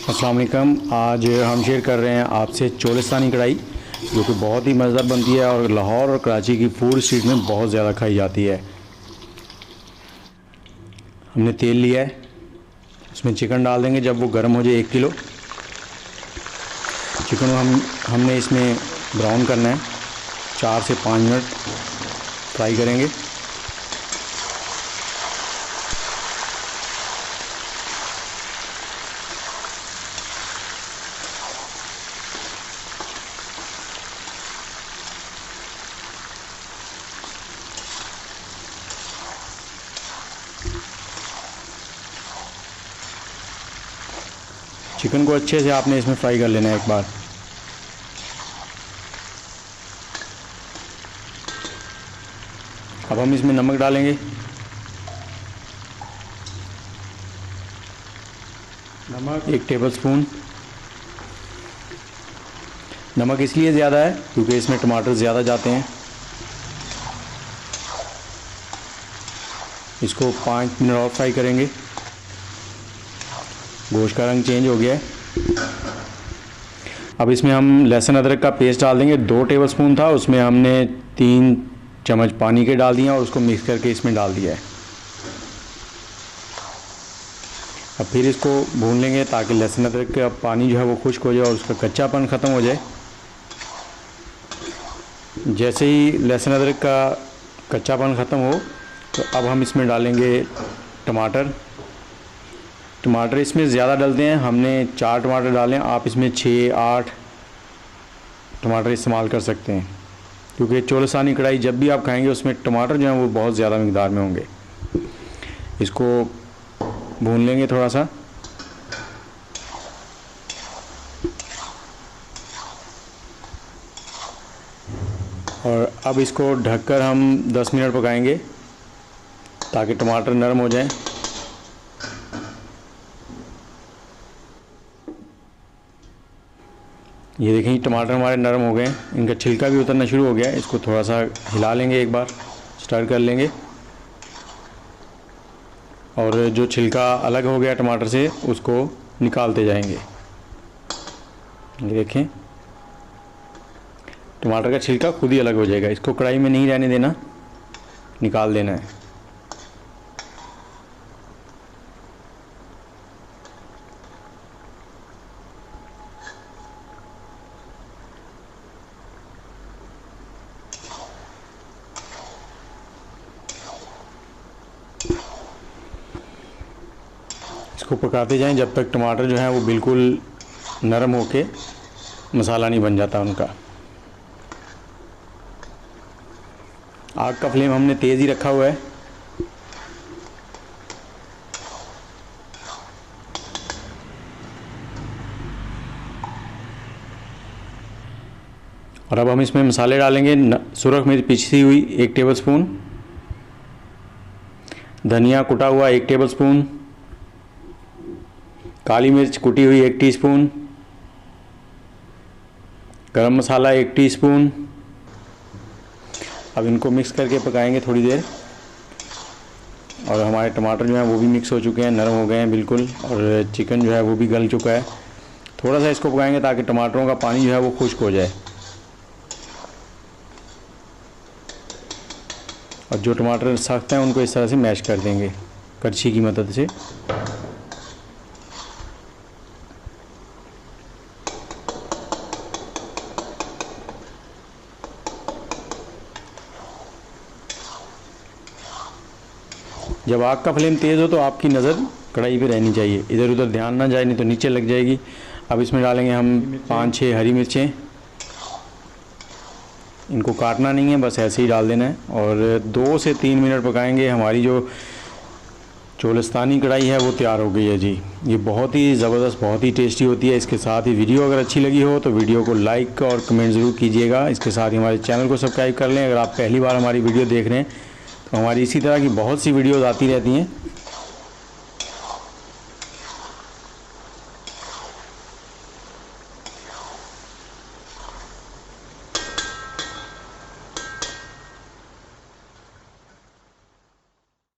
अस्सलाम वालेकुम। आज हम शेयर कर रहे हैं आपसे चोलिस्तानी कढ़ाई, जो कि बहुत ही मज़ेदार बनती है और लाहौर और कराची की फूड स्ट्रीट में बहुत ज़्यादा खाई जाती है। हमने तेल लिया है, उसमें चिकन डाल देंगे। जब वो गर्म हो जाए 1 किलो चिकन को हमने इसमें ब्राउन करना है। 4 से 5 मिनट फ्राई करेंगे। चिकन को अच्छे से आपने इसमें फ्राई कर लेना है एक बार। अब हम इसमें नमक डालेंगे। नमक 1 टेबलस्पून। नमक इसलिए ज़्यादा है क्योंकि इसमें टमाटर ज़्यादा जाते हैं। इसको 5 मिनट और फ्राई करेंगे। गोश्त का रंग चेंज हो गया है। अब इसमें हम लहसुन अदरक का पेस्ट डाल देंगे। 2 टेबलस्पून था, उसमें हमने 3 चम्मच पानी के डाल दिया और उसको मिक्स करके इसमें डाल दिया है। अब फिर इसको भून लेंगे ताकि लहसुन अदरक का पानी जो है वो खुश्क हो जाए और उसका कच्चापन ख़त्म हो जाए। जैसे ही लहसुन अदरक का कच्चापन ख़त्म हो तो अब हम इसमें डालेंगे टमाटर। टमाटर इसमें ज़्यादा डलते हैं, हमने 4 टमाटर डालें। आप इसमें 6-8 टमाटर इस्तेमाल कर सकते हैं, क्योंकि चोलिस्तानी कढ़ाई जब भी आप खाएंगे उसमें टमाटर जो हैं वो बहुत ज़्यादा मिक़दार में होंगे। इसको भून लेंगे थोड़ा सा। और अब इसको ढककर हम 10 मिनट पकाएंगे ताकि टमाटर नरम हो जाएं। ये देखें, टमाटर हमारे नरम हो गए हैं, इनका छिलका भी उतरना शुरू हो गया है। इसको थोड़ा सा हिला लेंगे, एक बार स्टर कर लेंगे और जो छिलका अलग हो गया टमाटर से उसको निकालते जाएंगे। ये देखें, टमाटर का छिलका खुद ही अलग हो जाएगा। इसको कढ़ाई में नहीं रहने देना, निकाल देना है। इसको पकाते जाएं जब तक टमाटर जो है वो बिल्कुल नरम होके मसाला नहीं बन जाता उनका। आग का फ्लेम हमने तेज़ ही रखा हुआ है। और अब हम इसमें मसाले डालेंगे। सुरख मिर्च पिसी हुई 1 टेबलस्पून, धनिया कुटा हुआ 1 टेबलस्पून, काली मिर्च कुटी हुई 1 टीस्पून, गरम मसाला 1 टीस्पून। अब इनको मिक्स करके पकाएंगे थोड़ी देर। और हमारे टमाटर जो हैं वो भी मिक्स हो चुके हैं, नरम हो गए हैं बिल्कुल, और चिकन जो है वो भी गल चुका है। थोड़ा सा इसको पकाएंगे ताकि टमाटरों का पानी जो है वो खुश्क हो जाए। और जो टमाटर सख्त हैं उनको इस तरह से मैश कर देंगे करछी की मदद से। जब आग का फ्लेम तेज़ हो तो आपकी नज़र कढ़ाई पे रहनी चाहिए, इधर उधर ध्यान ना जाए, नहीं तो नीचे लग जाएगी। अब इसमें डालेंगे हम 5-6 हरी मिर्चें। इनको काटना नहीं है, बस ऐसे ही डाल देना है। और 2 से 3 मिनट पकाएंगे। हमारी जो चोलिस्तानी कढ़ाई है वो तैयार हो गई है जी। ये बहुत ही ज़बरदस्त, बहुत ही टेस्टी होती है। इसके साथ ही वीडियो अगर अच्छी लगी हो तो वीडियो को लाइक और कमेंट ज़रूर कीजिएगा। इसके साथ ही हमारे चैनल को सब्सक्राइब कर लें। अगर आप पहली बार हमारी वीडियो देख रहे हैं तो हमारी इसी तरह की बहुत सी वीडियोज़ आती रहती हैं।